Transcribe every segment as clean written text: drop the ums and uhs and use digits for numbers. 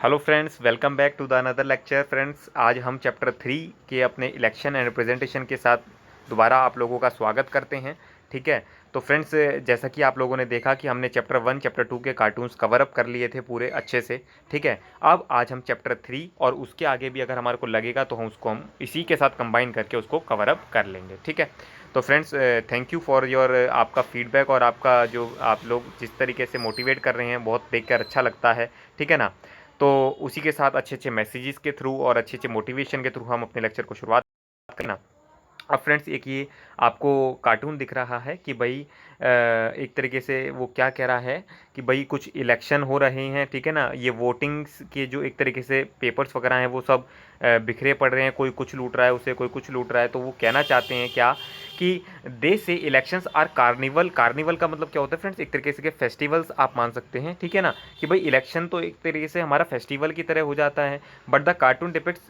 Hello friends, welcome back to the another lecture. Friends, आज हम chapter 3 के अपने इलेक्शन एंड रिप्रेजेंटेशन के साथ दोबारा आप लोगों का स्वागत करते हैं। ठीक है, तो फ्रेंड्स, जैसा कि आप लोगों ने देखा कि हमने चैप्टर 1 चैप्टर 2 के कार्टून्स कवर अप कर लिए थे पूरे अच्छे से। ठीक है, अब आज हम चैप्टर 3 और उसके आगे भी अगर हमारे को लगेगा तो हम इसी के साथ कंबाइन करके उसको कवर अप कर लेंगे। ठीक है, तो friends, thank you for your आपका फीडबैक और आपका जो आप लोग जिस तरीके से मोटिवेट कर रहे हैं, बहुत देखकर अच्छा लगता है। ठीक है ना, तो उसी के साथ अच्छे अच्छे मैसेजेस के थ्रू और अच्छे अच्छे मोटिवेशन के थ्रू हम अपने लेक्चर को शुरुआत करना। अब फ्रेंड्स, एक ये आपको कार्टून दिख रहा है कि भाई एक तरीके से वो क्या कह रहा है कि भाई कुछ इलेक्शन हो रहे हैं। ठीक है ना, ये वोटिंग्स के जो एक तरीके से पेपर्स वगैरह हैं वो सब बिखरे पड़ रहे हैं, कोई कुछ लूट रहा है उसे, कोई कुछ लूट रहा है। तो वो कहना चाहते हैं क्या कि दे से इलेक्शंस आर कार्निवल। कार्निवल का मतलब क्या होता है फ्रेंड्स? एक तरीके से के फेस्टिवल्स आप मान सकते हैं। ठीक है ना, कि भाई इलेक्शन तो एक तरीके से हमारा फेस्टिवल की तरह हो जाता है, but the cartoon depicts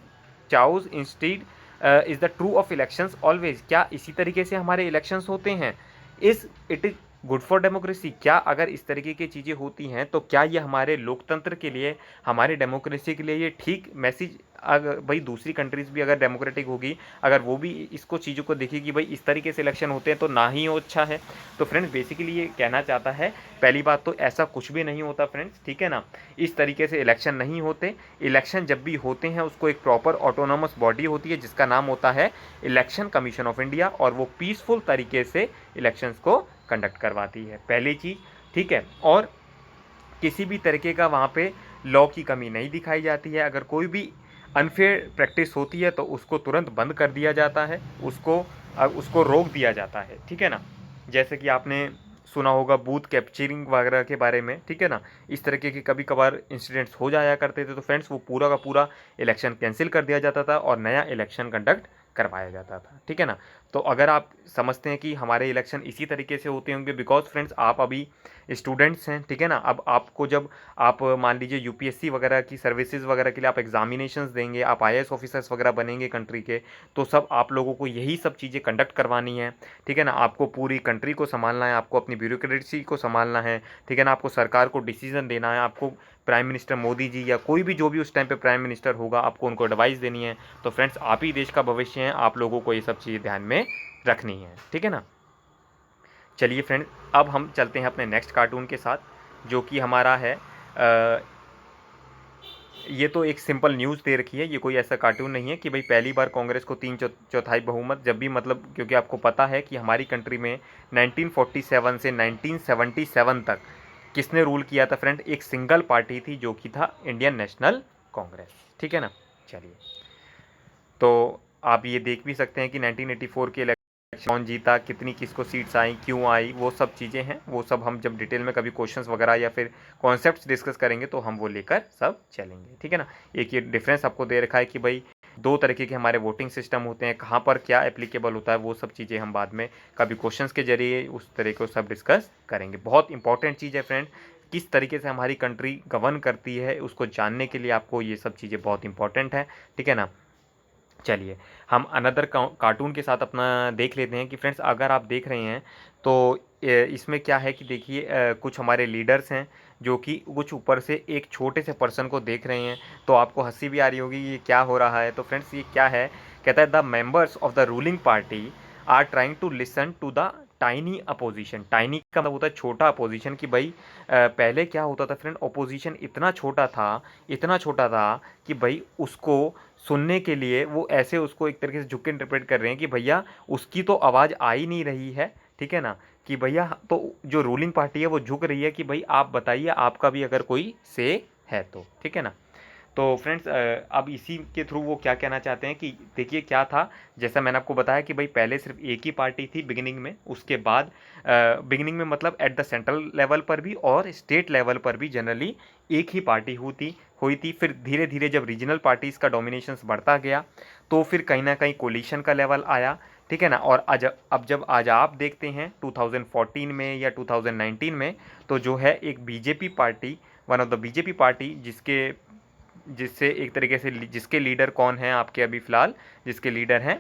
चाउज instead is the true of elections always. क्या इसी तरीके से हमारे इलेक्शंस होते हैं? Is it is good for democracy? क्या अगर इस तरीके की चीज़ें होती हैं तो क्या ये हमारे लोकतंत्र के लिए, हमारे डेमोक्रेसी के लिए ये ठीक मैसेज? अगर भाई दूसरी कंट्रीज़ भी अगर डेमोक्रेटिक होगी, अगर वो भी इसको चीज़ों को देखेगी भाई इस तरीके से इलेक्शन होते हैं तो ना ही वो अच्छा है। तो फ्रेंड्स, बेसिकली ये कहना चाहता है, पहली बात तो ऐसा कुछ भी नहीं होता फ्रेंड्स। ठीक है ना, इस तरीके से इलेक्शन नहीं होते। इलेक्शन जब भी होते हैं उसको एक प्रॉपर ऑटोनोमस बॉडी होती है जिसका नाम होता है इलेक्शन कमीशन ऑफ इंडिया, और वो पीसफुल तरीके से इलेक्शंस को कंडक्ट करवाती है, पहली चीज़। ठीक है, और किसी भी तरीके का वहाँ पे लॉ की कमी नहीं दिखाई जाती है। अगर कोई भी अनफेयर प्रैक्टिस होती है तो उसको तुरंत बंद कर दिया जाता है, उसको रोक दिया जाता है। ठीक है ना, जैसे कि आपने सुना होगा बूथ कैप्चरिंग वगैरह के बारे में। ठीक है ना, इस तरीके के कभी कभार इंसिडेंट्स हो जाया करते थे, तो फ्रेंड्स वो पूरा का पूरा इलेक्शन कैंसिल कर दिया जाता था और नया इलेक्शन कंडक्ट करवाया जाता था। ठीक है ना, तो अगर आप समझते हैं कि हमारे इलेक्शन इसी तरीके से होते होंगे, बिकॉज फ्रेंड्स आप अभी स्टूडेंट्स हैं। ठीक है ना, अब आपको जब आप मान लीजिए यूपीएससी वगैरह की सर्विसेज वगैरह के लिए आप एग्जामिनेशंस देंगे, आप आईएएस ऑफिसर्स वगैरह बनेंगे कंट्री के, तो सब आप लोगों को यही सब चीज़ें कंडक्ट करवानी है। ठीक है ना, आपको पूरी कंट्री को संभालना है, आपको अपनी ब्यूरोक्रेसी को संभालना है। ठीक है ना, आपको सरकार को डिसीजन देना है, आपको प्राइम मिनिस्टर मोदी जी या कोई भी जो भी उस टाइम पे प्राइम मिनिस्टर होगा आपको उनको एडवाइस देनी है। तो फ्रेंड्स, आप ही देश का भविष्य हैं, आप लोगों को ये सब चीज़ें ध्यान में रखनी है। ठीक है ना, चलिए फ्रेंड्स, अब हम चलते हैं अपने नेक्स्ट कार्टून के साथ, जो कि हमारा है ये तो एक सिंपल न्यूज़ दे रखी है, ये कोई ऐसा कार्टून नहीं है कि भाई पहली बार कांग्रेस को तीन चौथाई बहुमत। जब भी मतलब, क्योंकि आपको पता है कि हमारी कंट्री में 1947 से 1977 तक किसने रूल किया था फ्रेंड? एक सिंगल पार्टी थी जो कि था इंडियन नेशनल कांग्रेस। ठीक है ना, चलिए, तो आप ये देख भी सकते हैं कि 1984 के इलेक्शन कौन जीता, कितनी किसको सीट्स आई, क्यों आई, वो सब चीज़ें हैं। वो सब हम जब डिटेल में कभी क्वेश्चंस वगैरह या फिर कॉन्सेप्ट्स डिस्कस करेंगे तो हम वो लेकर सब चलेंगे। ठीक है ना, एक ये डिफरेंस आपको दे रखा है कि भाई दो तरीके के हमारे वोटिंग सिस्टम होते हैं, कहाँ पर क्या एप्लीकेबल होता है, वो सब चीज़ें हम बाद में कभी क्वेश्चंस के जरिए उस तरीके को सब डिस्कस करेंगे। बहुत इंपॉर्टेंट चीज़ है फ्रेंड, किस तरीके से हमारी कंट्री गवर्न करती है उसको जानने के लिए आपको ये सब चीज़ें बहुत इंपॉर्टेंट है। ठीक है ना, चलिए, हम अनदर कार्टून के साथ अपना देख लेते हैं कि फ्रेंड्स अगर आप देख रहे हैं तो इसमें क्या है कि देखिए, कुछ हमारे लीडर्स हैं जो कि कुछ ऊपर से एक छोटे से पर्सन को देख रहे हैं, तो आपको हंसी भी आ रही होगी ये क्या हो रहा है। तो फ्रेंड्स, ये क्या है? कहता है the members of the ruling party are trying to listen to the tiny opposition. Tiny का मतलब होता है छोटा अपोजिशन, कि भाई पहले क्या होता था फ्रेंड, अपोजिशन इतना छोटा था, इतना छोटा था कि भाई उसको सुनने के लिए वो ऐसे उसको एक तरीके से झुक के इंटरप्रेट कर रहे हैं कि भैया उसकी तो आवाज़ आ ही नहीं रही है। ठीक है ना, कि भैया तो जो रूलिंग पार्टी है वो झुक रही है कि भाई आप बताइए आपका भी अगर कोई से है तो। ठीक है ना, तो फ्रेंड्स, अब इसी के थ्रू वो क्या कहना चाहते हैं कि देखिए क्या था, जैसा मैंने आपको बताया कि भाई पहले सिर्फ एक ही पार्टी थी बिगिनिंग में, उसके बाद बिगिनिंग में मतलब एट द सेंट्रल लेवल पर भी और स्टेट लेवल पर भी जनरली एक ही पार्टी हुई थी। फिर धीरे धीरे जब रीजनल पार्टीज़ का डोमिनेशंस बढ़ता गया तो फिर कहीं ना कहीं कोलिशन का लेवल आया। ठीक है ना, और अब जब आज आप देखते हैं 2014 में या 2019 में, तो जो है एक BJP party, one of the BJP party, जिससे एक तरीके से जिसके लीडर कौन हैं आपके अभी फ़िलहाल, जिसके लीडर हैं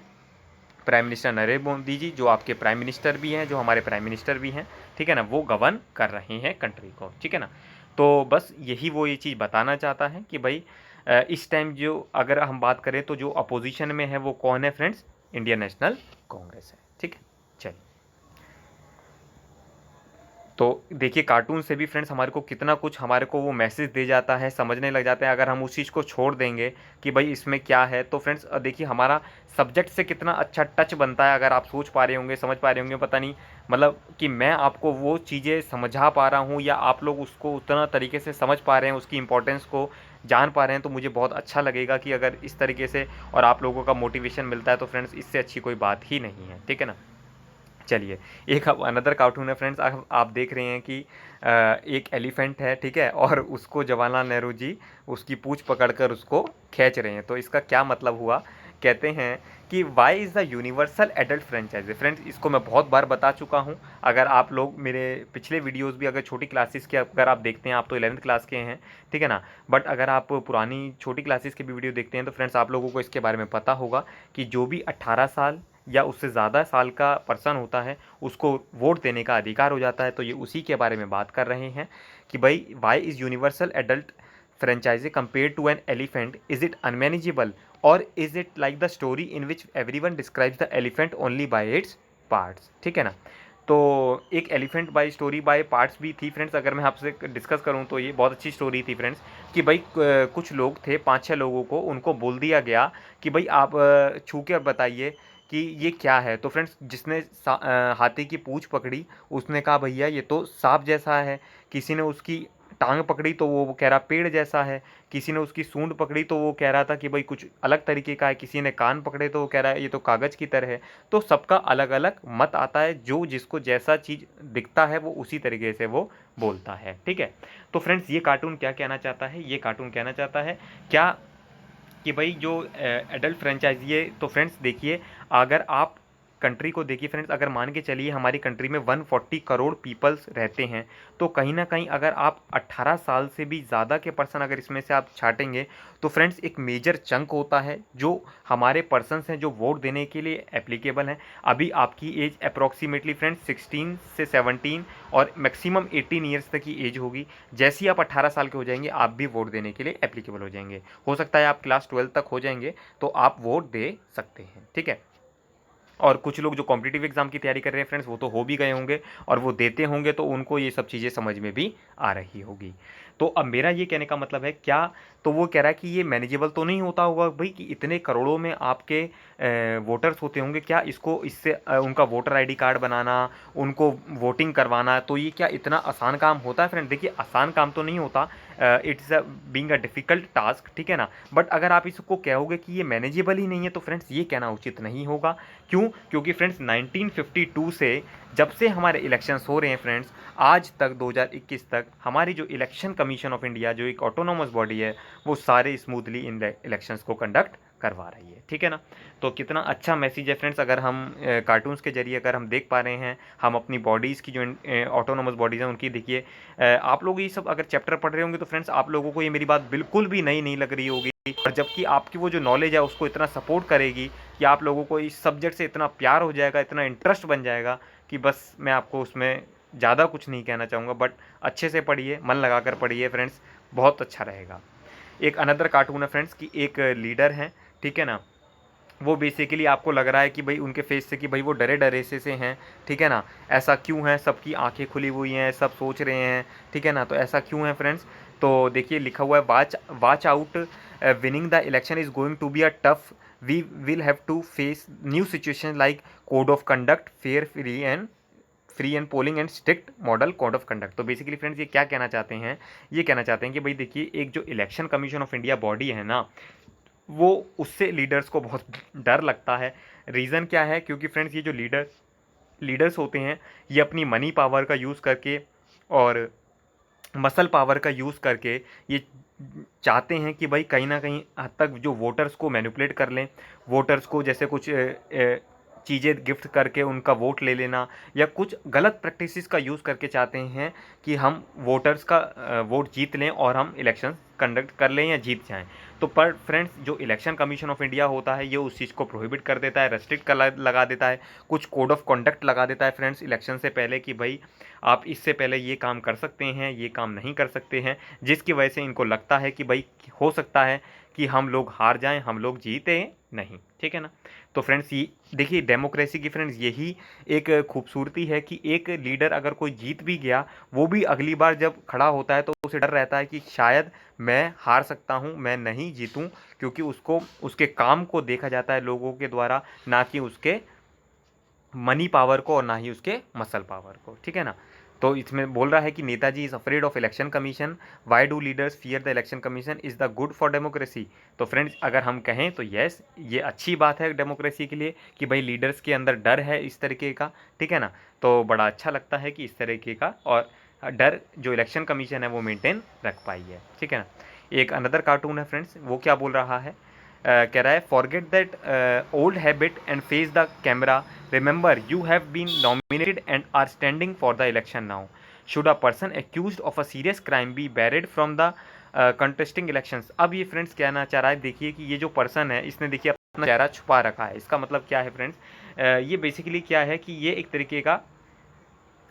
प्राइम मिनिस्टर नरेंद्र मोदी जी, जो आपके प्राइम मिनिस्टर भी हैं, जो हमारे प्राइम मिनिस्टर भी हैं। ठीक है ना, वो गवर्न कर रहे हैं कंट्री को। ठीक है ना, तो बस यही वो ये चीज़ बताना चाहता है कि भाई इस टाइम जो अगर हम बात करें तो जो अपोजिशन में है वो कौन है फ्रेंड्स, इंडियन नेशनल कांग्रेस है। ठीक है, चलिए। तो देखिए कार्टून से भी फ्रेंड्स हमारे को कितना कुछ हमारे को वो मैसेज दे जाता है, समझने लग जाते हैं। अगर हम उस चीज़ को छोड़ देंगे कि भाई इसमें क्या है, तो फ्रेंड्स देखिए हमारा सब्जेक्ट से कितना अच्छा टच बनता है। अगर आप सोच पा रहे होंगे, समझ पा रहे होंगे, पता नहीं मतलब कि मैं आपको वो चीज़ें समझा पा रहा हूँ या आप लोग उसको उतना तरीके से समझ पा रहे हैं, उसकी इंपॉर्टेंस को जान पा रहे हैं, तो मुझे बहुत अच्छा लगेगा कि अगर इस तरीके से और आप लोगों का मोटिवेशन मिलता है तो फ्रेंड्स इससे अच्छी कोई बात ही नहीं है। ठीक है ना। चलिए, एक अब अनदर कार्टून है फ्रेंड्स। आप देख रहे हैं कि एक एलिफेंट है, ठीक है, और उसको जवाहरलाल नेहरू जी उसकी पूँछ पकड़कर उसको खींच रहे हैं। तो इसका क्या मतलब हुआ, कहते हैं कि why is the universal adult franchise. Friends इसको मैं बहुत बार बता चुका हूँ। अगर आप लोग मेरे पिछले वीडियोस भी अगर छोटी क्लासेस के अगर आप देखते हैं, आप तो 11th क्लास के हैं, ठीक है ना, बट अगर आप पुरानी छोटी क्लासेस की भी वीडियो देखते हैं तो फ्रेंड्स आप लोगों को इसके बारे में पता होगा कि जो भी 18 साल या उससे ज़्यादा साल का पर्सन होता है उसको वोट देने का अधिकार हो जाता है। तो ये उसी के बारे में बात कर रहे हैं कि भाई why is universal adult franchise compare to an elephant, is it unmanageable और is it like the story in which everyone describes the elephant only by its parts. ठीक है ना। तो एक elephant by story by parts भी थी friends. अगर मैं आपसे डिस्कस करूं तो ये बहुत अच्छी स्टोरी थी फ्रेंड्स कि भाई कुछ लोग थे, 5-6 लोगों को उनको बोल दिया गया कि भाई आप छू के बताइए कि ये क्या है। तो फ्रेंड्स जिसने हाथी की पूँछ पकड़ी उसने कहा भैया ये तो सांप जैसा है। किसी ने उसकी टांग पकड़ी तो वो कह रहा पेड़ जैसा है। किसी ने उसकी सूंड पकड़ी तो वो कह रहा था कि भाई कुछ अलग तरीके का है। किसी ने कान पकड़े तो वो कह रहा है ये तो कागज़ की तरह है। तो सबका अलग अलग मत आता है, जो जिसको जैसा चीज़ दिखता है वो उसी तरीके से वो बोलता है। ठीक है। तो फ्रेंड्स ये कार्टून क्या कहना चाहता है, ये कार्टून कहना चाहता है क्या कि भाई जो एडल्ट फ्रेंचाइजी है, तो फ्रेंड्स देखिए अगर आप कंट्री को देखिए फ्रेंड्स, अगर मान के चलिए हमारी कंट्री में 140 करोड़ पीपल्स रहते हैं, तो कहीं ना कहीं अगर आप 18 साल से भी ज़्यादा के पर्सन अगर इसमें से आप छाटेंगे तो फ्रेंड्स एक मेजर चंक होता है जो हमारे पर्सनस हैं जो वोट देने के लिए एप्लीकेबल हैं। अभी आपकी एज अप्रॉक्सीमेटली फ्रेंड्स 16 से 17 और मैक्सिमम 18 ईयर्स तक की एज होगी। जैसे ही आप 18 साल के हो जाएंगे आप भी वोट देने के लिए एप्लीकेबल हो जाएंगे। हो सकता है आप क्लास 12 तक हो जाएंगे तो आप वोट दे सकते हैं। ठीक है। और कुछ लोग जो कॉम्पिटिटिव एग्जाम की तैयारी कर रहे हैं फ्रेंड्स वो तो हो भी गए होंगे और वो देते होंगे तो उनको ये सब चीज़ें समझ में भी आ रही होगी। तो अब मेरा ये कहने का मतलब है क्या, तो वो कह रहा है कि ये मैनेजेबल तो नहीं होता होगा भाई कि इतने करोड़ों में आपके वोटर्स होते होंगे, क्या इसको इससे उनका वोटर आईडी कार्ड बनाना, उनको वोटिंग करवाना, तो ये क्या इतना आसान काम होता है फ्रेंड। देखिए आसान काम तो नहीं होता, it's being a difficult task. ठीक है ना। बट अगर आप इसको कहोगे कि ये मैनेजेबल ही नहीं है तो फ्रेंड्स ये कहना उचित नहीं होगा। क्यों, क्योंकि फ्रेंड्स 1952 से जब से हमारे इलेक्शंस हो रहे हैं फ्रेंड्स आज तक 2021 तक हमारी जो इलेक्शन कमीशन ऑफ इंडिया जो एक ऑटोनोमस बॉडी है वो सारे स्मूथली इन इलेक्शंस को कंडक्ट करवा रही है। ठीक है ना। तो कितना अच्छा मैसेज है फ्रेंड्स, अगर हम कार्टून्स के जरिए अगर हम देख पा रहे हैं, हम अपनी बॉडीज़ की जो ऑटोनोमस बॉडीज़ हैं उनकी देखिए आप लोग ये सब अगर चैप्टर पढ़ रहे होंगे तो फ्रेंड्स आप लोगों को ये मेरी बात बिल्कुल भी नई नहीं लग रही होगी, और जबकि आपकी वो जो नॉलेज है उसको इतना सपोर्ट करेगी कि आप लोगों को इस सब्जेक्ट से इतना प्यार हो जाएगा, इतना इंटरेस्ट बन जाएगा कि बस मैं आपको उसमें ज़्यादा कुछ नहीं कहना चाहूँगा। बट अच्छे से पढ़िए, मन लगा कर पढ़िए फ्रेंड्स, बहुत अच्छा रहेगा। एक अनदर कार्टून है फ्रेंड्स कि एक लीडर हैं, ठीक है ना, वो बेसिकली आपको लग रहा है कि भाई उनके फेस से कि भाई वो डरे डरे से हैं। ठीक है ना। ऐसा क्यों है, सबकी आंखें खुली हुई हैं, सब सोच रहे हैं। ठीक है ना। तो ऐसा क्यों है फ्रेंड्स, तो देखिए लिखा हुआ है watch out, winning the election is going to be a tough, we will have to face new situation like code of conduct, fair free and polling and strict model code of conduct. तो basically friends ये क्या कहना चाहते हैं, ये कहना चाहते हैं कि भाई देखिए एक जो election commission of India body है ना, वो उससे लीडर्स को बहुत डर लगता है। रीज़न क्या है, क्योंकि फ्रेंड्स ये जो लीडर्स होते हैं ये अपनी मनी पावर का यूज़ करके और मसल पावर का यूज़ करके ये चाहते हैं कि भाई कहीं ना कहीं हद तक जो वोटर्स को मैनिपुलेट कर लें, वोटर्स को जैसे कुछ चीज़ें गिफ्ट करके उनका वोट ले लेना, या कुछ गलत प्रैक्टिसेस का यूज़ करके चाहते हैं कि हम वोटर्स का वोट जीत लें और हम इलेक्शन कंडक्ट कर लें या जीत जाएं। तो पर फ्रेंड्स, जो इलेक्शन कमीशन ऑफ इंडिया होता है ये उस चीज़ को प्रोहिबिट कर देता है, रेस्ट्रिक्ट कर लगा देता है, कुछ कोड ऑफ कंडक्ट लगा देता है फ्रेंड्स इलेक्शन से पहले कि भाई आप इससे पहले ये काम कर सकते हैं, ये काम नहीं कर सकते हैं, जिसकी वजह से इनको लगता है कि भाई हो सकता है कि हम लोग हार जाएं, हम लोग जीते नहीं। ठीक है ना। तो फ्रेंड्स, ये देखिए डेमोक्रेसी की फ्रेंड्स यही एक खूबसूरती है कि एक लीडर अगर कोई जीत भी गया, वो भी अगली बार जब खड़ा होता है तो उसे डर रहता है कि शायद मैं हार सकता हूँ, मैं नहीं जीतूँ, क्योंकि उसको उसके काम को देखा जाता है लोगों के द्वारा, ना कि उसके मनी पावर को और ना ही उसके मसल पावर को। ठीक है ना। तो इसमें बोल रहा है कि Netaji is afraid of election commission, why do leaders fear the election commission, is the good for democracy. तो फ्रेंड्स, अगर हम कहें तो यस, ये अच्छी बात है डेमोक्रेसी के लिए कि भाई लीडर्स के अंदर डर है इस तरीके का। ठीक है ना। तो बड़ा अच्छा लगता है कि इस तरीके का और डर जो इलेक्शन कमीशन है वो मेंटेन रख पाई है। ठीक है ना। एक अनदर कार्टून है फ्रेंड्स, वो क्या बोल रहा है, कह रहा है forget that old habit and face the camera, remember you have been nominated and are standing for the election now, should a person accused of a serious crime be barred from the contesting elections. अब ये friends कहना चाह रहा है, देखिए कि ये जो पर्सन है इसने देखिए अपना चेहरा छुपा रखा है, इसका मतलब क्या है फ्रेंड्स, ये बेसिकली क्या है कि ये एक तरीके का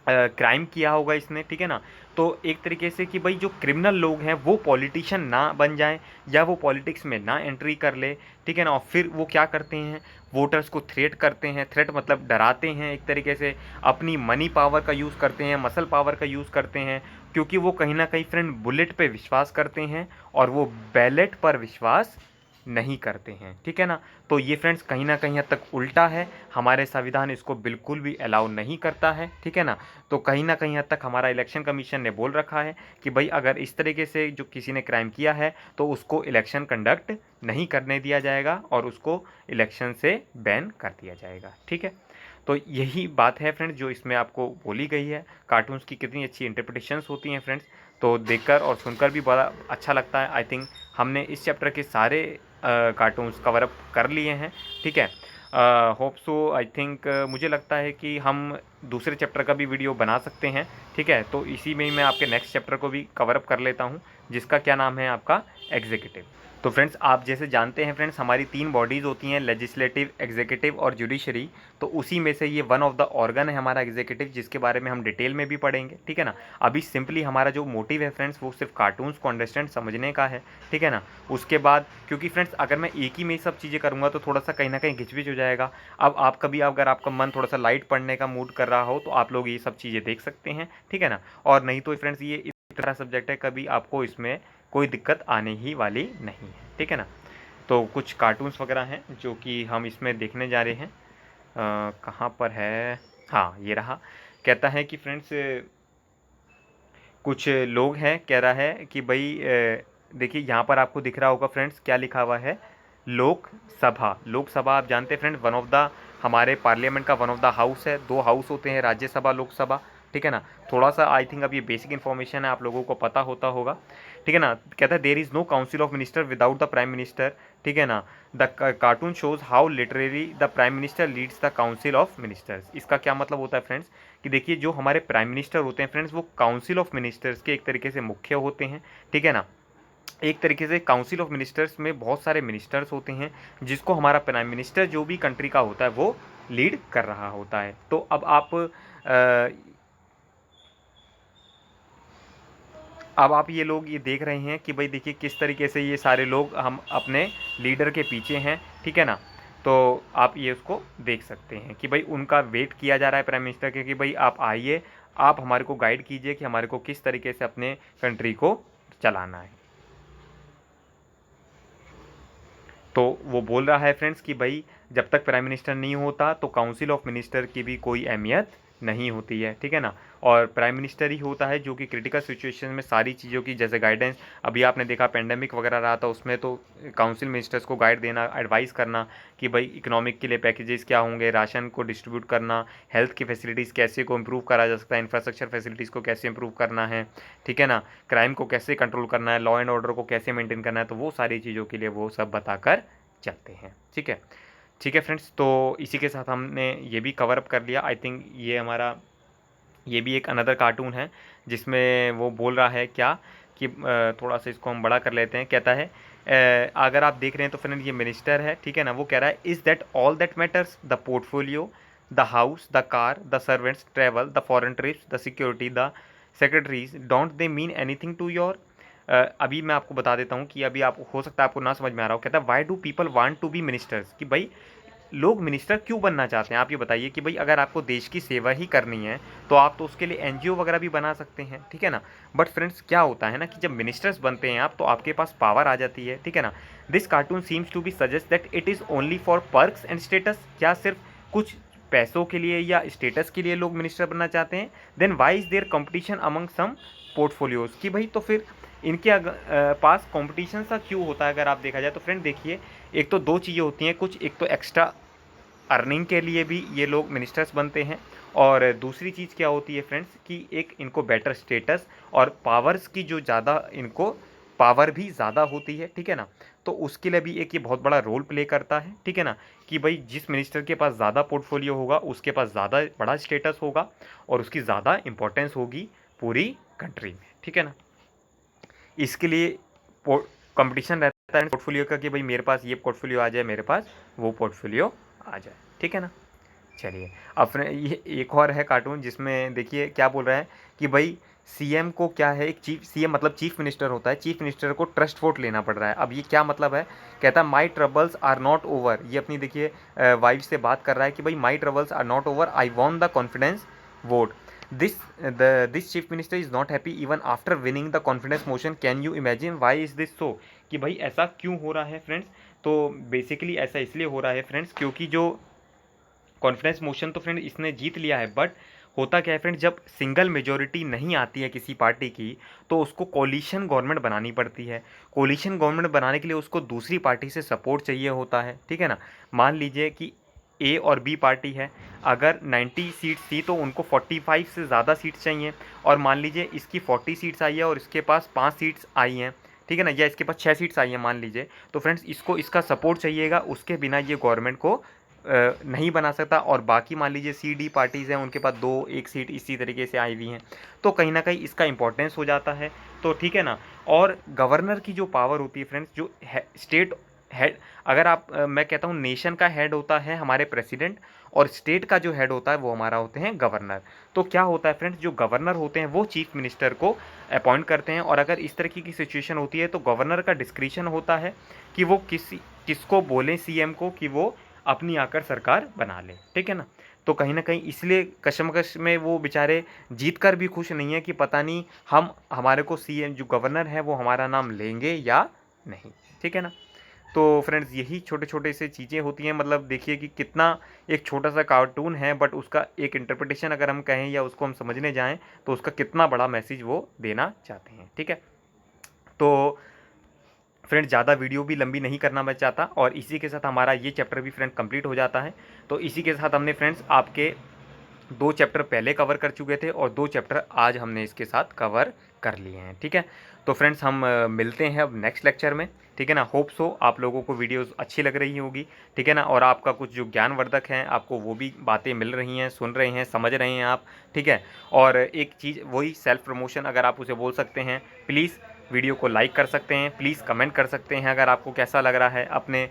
क्राइम किया होगा इसने। ठीक है ना। तो एक तरीके से कि भाई जो क्रिमिनल लोग हैं वो पॉलिटिशियन ना बन जाएं या वो पॉलिटिक्स में ना एंट्री कर ले। ठीक है ना। और फिर वो क्या करते हैं, वोटर्स को थ्रेट करते हैं, थ्रेट मतलब डराते हैं एक तरीके से, अपनी मनी पावर का यूज़ करते हैं, मसल पावर का यूज़ करते हैं, क्योंकि वो कहीं ना कहीं फ्रेंड बुलेट पे विश्वास करते हैं और वो बैलेट पर विश्वास नहीं करते हैं। ठीक है ना। तो ये फ्रेंड्स कहीं ना कहीं हद तक उल्टा है, हमारे संविधान इसको बिल्कुल भी अलाउ नहीं करता है। ठीक है ना। तो कहीं ना कहीं हद तक हमारा इलेक्शन कमीशन ने बोल रखा है कि भाई अगर इस तरीके से जो किसी ने क्राइम किया है तो उसको इलेक्शन कंडक्ट नहीं करने दिया जाएगा और उसको इलेक्शन से बैन कर दिया जाएगा। ठीक है। तो यही बात है फ्रेंड्स जो इसमें आपको बोली गई है। कार्टून्स की कितनी अच्छी इंटरप्रिटेशंस होती हैं फ्रेंड्स, तो देखकर और सुनकर भी बड़ा अच्छा लगता है। आई थिंक हमने इस चैप्टर के सारे कार्टून्स कवर अप कर लिए हैं। ठीक है। होप सो, आई थिंक मुझे लगता है कि हम दूसरे चैप्टर का भी वीडियो बना सकते हैं। ठीक है। तो इसी में ही मैं आपके नेक्स्ट चैप्टर को भी कवर अप कर लेता हूँ, जिसका क्या नाम है आपका एग्जीक्यूटिव। तो फ्रेंड्स, आप जैसे जानते हैं फ्रेंड्स, हमारी 3 बॉडीज़ होती हैं, लेजिस्लेटिव, एग्जीक्यूटिव और जुडिशरी। तो उसी में से ये वन ऑफ द ऑर्गन है हमारा एग्जीक्यूटिव, जिसके बारे में हम डिटेल में भी पढ़ेंगे। ठीक है ना। अभी सिंपली हमारा जो मोटिव है फ्रेंड्स वो सिर्फ कार्टून्स को अंडरस्टैंड समझने का है। ठीक है ना। उसके बाद क्योंकि फ्रेंड्स अगर मैं एक ही में सब चीज़ें करूँगा तो थोड़ा सा कहीं ना कहीं घिचपिच हो जाएगा। अब आप कभी अगर आपका मन थोड़ा सा लाइट पढ़ने का मूड कर रहा हो तो आप लोग ये सब चीज़ें देख सकते हैं। ठीक है ना। और नहीं तो फ्रेंड्स ये इतना सब्जेक्ट है, कभी आपको इसमें कोई दिक्कत आने ही वाली नहीं है। ठीक है ना। तो कुछ कार्टून्स वगैरह हैं जो कि हम इसमें देखने जा रहे हैं। कहाँ पर है, हाँ ये रहा। कहता है कि फ्रेंड्स कुछ लोग हैं, कह रहा है कि भाई देखिए यहाँ पर आपको दिख रहा होगा फ्रेंड्स क्या लिखा हुआ है, लोकसभा। लोकसभा आप जानते हैं फ्रेंड्स वन ऑफ द हमारे पार्लियामेंट का वन ऑफ द हाउस है। 2 हाउस होते हैं, राज्यसभा, लोकसभा। ठीक है ना। थोड़ा सा आई थिंक अब ये बेसिक इन्फॉर्मेशन है, आप लोगों को पता होता होगा। ठीक है ना। कहता है there is no council of minister without the prime minister. ठीक है ना। The cartoon shows how literally the prime minister leads the council of ministers. इसका क्या मतलब होता है फ्रेंड्स कि देखिए जो हमारे प्राइम मिनिस्टर होते हैं फ्रेंड्स वो काउंसिल ऑफ मिनिस्टर्स के एक तरीके से मुख्य होते हैं। ठीक है ना। एक तरीके से काउंसिल ऑफ मिनिस्टर्स में बहुत सारे मिनिस्टर्स होते हैं जिसको हमारा प्राइम मिनिस्टर जो भी कंट्री का होता है वो लीड कर रहा होता है। तो अब आप ये लोग ये देख रहे हैं कि भाई देखिए किस तरीके से ये सारे लोग हम अपने लीडर के पीछे हैं। ठीक है ना। तो आप ये उसको देख सकते हैं कि भाई उनका वेट किया जा रहा है प्राइम मिनिस्टर के कि भाई आप आइए, आप हमारे को गाइड कीजिए कि हमारे को किस तरीके से अपने कंट्री को चलाना है। तो वो बोल रहा है फ्रेंड्स कि भाई जब तक प्राइम मिनिस्टर नहीं होता तो काउंसिल ऑफ मिनिस्टर की भी कोई अहमियत नहीं होती है। ठीक है ना। और प्राइम मिनिस्टर ही होता है जो कि क्रिटिकल सिचुएशन में सारी चीज़ों की जैसे गाइडेंस, अभी आपने देखा पेंडेमिक वगैरह रहा था उसमें तो काउंसिल मिनिस्टर्स को गाइड देना, एडवाइस करना कि भाई इकोनॉमिक के लिए पैकेजेस क्या होंगे, राशन को डिस्ट्रीब्यूट करना, हेल्थ की फैसिलिटीज़ कैसे को इम्प्रूव करा जा सकता है, इंफ्रास्ट्रक्चर फैसिलिटीज़ को कैसे इम्प्रूव करना है। ठीक है ना। क्राइम को कैसे कंट्रोल करना है, लॉ एंड ऑर्डर को कैसे मेंटेन करना है, तो वो सारी चीज़ों के लिए वो सब बताकर चलते हैं। ठीक है। ठीक है फ्रेंड्स, तो इसी के साथ हमने ये भी कवर अप कर लिया। आई थिंक ये भी एक अनदर कार्टून है जिसमें वो बोल रहा है क्या कि थोड़ा सा इसको हम बड़ा कर लेते हैं। कहता है अगर आप देख रहे हैं तो फ्रेंड ये मिनिस्टर है, ठीक है ना। वो कह रहा है is that all that matters, the portfolio, the house, the car, the servants, travel, the foreign trips, the security, the secretaries, don't they mean anything to your. अभी मैं आपको बता देता हूँ कि अभी आप हो सकता है आपको ना समझ में आ रहा हो। कहता है why do people want to be ministers, कि भाई लोग मिनिस्टर क्यों बनना चाहते हैं। आप ये बताइए कि भाई अगर आपको देश की सेवा ही करनी है तो आप तो उसके लिए एनजीओ वगैरह भी बना सकते हैं, ठीक है ना। बट फ्रेंड्स क्या होता है ना कि जब मिनिस्टर्स बनते हैं आप तो आपके पास पावर आ जाती है, ठीक है ना। This cartoon seems to be suggest that it is only for perks and status. क्या सिर्फ कुछ पैसों के लिए या स्टेटस के लिए लोग मिनिस्टर बनना चाहते हैं। Then why is there competition among some portfolios, कि भाई तो फिर इनके पास कंपटीशन सा क्यों होता है। अगर आप देखा जाए तो फ्रेंड देखिए, एक तो दो चीज़ें होती हैं कुछ, एक तो एक्स्ट्रा अर्निंग के लिए भी ये लोग मिनिस्टर्स बनते हैं, और दूसरी चीज़ क्या होती है फ्रेंड्स कि एक इनको बेटर स्टेटस और पावर्स की जो ज़्यादा इनको पावर भी ज़्यादा होती है, ठीक है ना। तो उसके लिए भी एक ये बहुत बड़ा रोल प्ले करता है, ठीक है ना, कि भाई जिस मिनिस्टर के पास ज़्यादा पोर्टफोलियो होगा उसके पास ज़्यादा बड़ा स्टेटस होगा और उसकी ज़्यादा इंपॉर्टेंस होगी पूरी कंट्री में, ठीक है ना। इसके लिए कंपटीशन रहता है पोर्टफोलियो का कि भाई मेरे पास ये पोर्टफोलियो आ जाए, मेरे पास वो पोर्टफोलियो आ जाए, ठीक है ना। चलिए अब ये एक और है कार्टून जिसमें देखिए क्या बोल रहा है कि भाई सीएम को क्या है, एक चीफ सीएम मतलब चीफ मिनिस्टर होता है, चीफ मिनिस्टर को ट्रस्ट वोट लेना पड़ रहा है। अब ये क्या मतलब है। कहता है माई ट्रबल्स आर नॉट ओवर। ये अपनी देखिए वाइफ से बात कर रहा है कि भाई my troubles are not over, I won the confidence vote. This chief minister is not happy even after winning the confidence motion. Can you imagine why is this so, कि भाई ऐसा क्यों हो रहा है फ्रेंड्स। तो बेसिकली ऐसा इसलिए हो रहा है फ्रेंड्स क्योंकि जो कॉन्फिडेंस मोशन तो फ्रेंड इसने जीत लिया है, बट होता क्या है फ्रेंड जब सिंगल मेजोरिटी नहीं आती है किसी पार्टी की तो उसको कोलिशन गवर्नमेंट बनानी पड़ती है। कोलिशन गवर्नमेंट बनाने के लिए उसको दूसरी पार्टी से सपोर्ट चाहिए होता है, ठीक है ना। मान लीजिए कि ए और बी पार्टी है, अगर 90 सीट्स थी तो उनको 45 से ज़्यादा सीट्स चाहिए, और मान लीजिए इसकी 40 सीट्स आई है और इसके पास 5 सीट्स आई हैं, ठीक है ना, या इसके पास 6 सीट्स आई हैं मान लीजिए, तो फ्रेंड्स इसको इसका सपोर्ट चाहिएगा, उसके बिना ये गवर्नमेंट को नहीं बना सकता। और बाकी मान लीजिए सी डी पार्टीज़ हैं उनके पास 2-1 सीट इसी तरीके से आई हुई हैं, तो कहीं ना कहीं इसका इंपॉर्टेंस हो जाता है, तो ठीक है ना। और गवर्नर की जो पावर होती है फ्रेंड्स, जो स्टेट हेड, अगर आप मैं कहता हूँ नेशन का हेड होता है हमारे प्रेसिडेंट, और स्टेट का जो हेड होता है वो हमारा होते हैं गवर्नर। तो क्या होता है फ्रेंड्स, जो गवर्नर होते हैं वो चीफ मिनिस्टर को अपॉइंट करते हैं, और अगर इस तरीके की सिचुएशन होती है तो गवर्नर का डिस्क्रिशन होता है कि वो किसको बोलें सीएम को कि वो अपनी आकर सरकार बना ले, ठीक है ना। तो कहीं ना कहीं इसलिए कशमकश में वो बेचारे जीत कर भी खुश नहीं है कि पता नहीं हमारे को सीएम जो गवर्नर है वो हमारा नाम लेंगे या नहीं, ठीक है ना। तो फ्रेंड्स यही छोटे छोटे से चीज़ें होती हैं, मतलब देखिए कि कितना एक छोटा सा कार्टून है बट उसका एक इंटरप्रिटेशन अगर हम कहें या उसको हम समझने जाएं तो उसका कितना बड़ा मैसेज वो देना चाहते हैं, ठीक है। तो फ्रेंड ज़्यादा वीडियो भी लंबी नहीं करना मैं चाहता, और इसी के साथ हमारा ये चैप्टर भी फ्रेंड कंप्लीट हो जाता है। तो इसी के साथ हमने फ्रेंड्स आपके 2 चैप्टर पहले कवर कर चुके थे और 2 चैप्टर आज हमने इसके साथ कवर कर लिए हैं, ठीक है। तो फ्रेंड्स हम मिलते हैं अब नेक्स्ट लेक्चर में, ठीक है ना। होप सो आप लोगों को वीडियोस अच्छी लग रही होगी, ठीक है ना, और आपका कुछ जो ज्ञानवर्धक हैं आपको वो भी बातें मिल रही हैं, सुन रहे हैं, समझ रहे हैं आप, ठीक है। और एक चीज़ वही सेल्फ प्रमोशन अगर आप उसे बोल सकते हैं, प्लीज़ वीडियो को लाइक कर सकते हैं, प्लीज़ कमेंट कर सकते हैं अगर आपको कैसा लग रहा है, अपने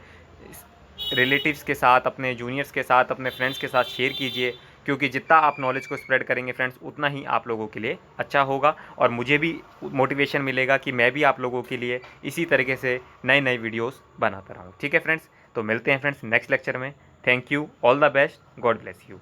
रिलेटिव्स के साथ, अपने जूनियर्स के साथ, अपने फ्रेंड्स के साथ शेयर कीजिए, क्योंकि जितना आप नॉलेज को स्प्रेड करेंगे फ्रेंड्स उतना ही आप लोगों के लिए अच्छा होगा, और मुझे भी मोटिवेशन मिलेगा कि मैं भी आप लोगों के लिए इसी तरीके से नए नए वीडियोस बनाता रहूँ, ठीक है फ्रेंड्स। तो मिलते हैं फ्रेंड्स नेक्स्ट लेक्चर में। Thank you, all the best, God bless you.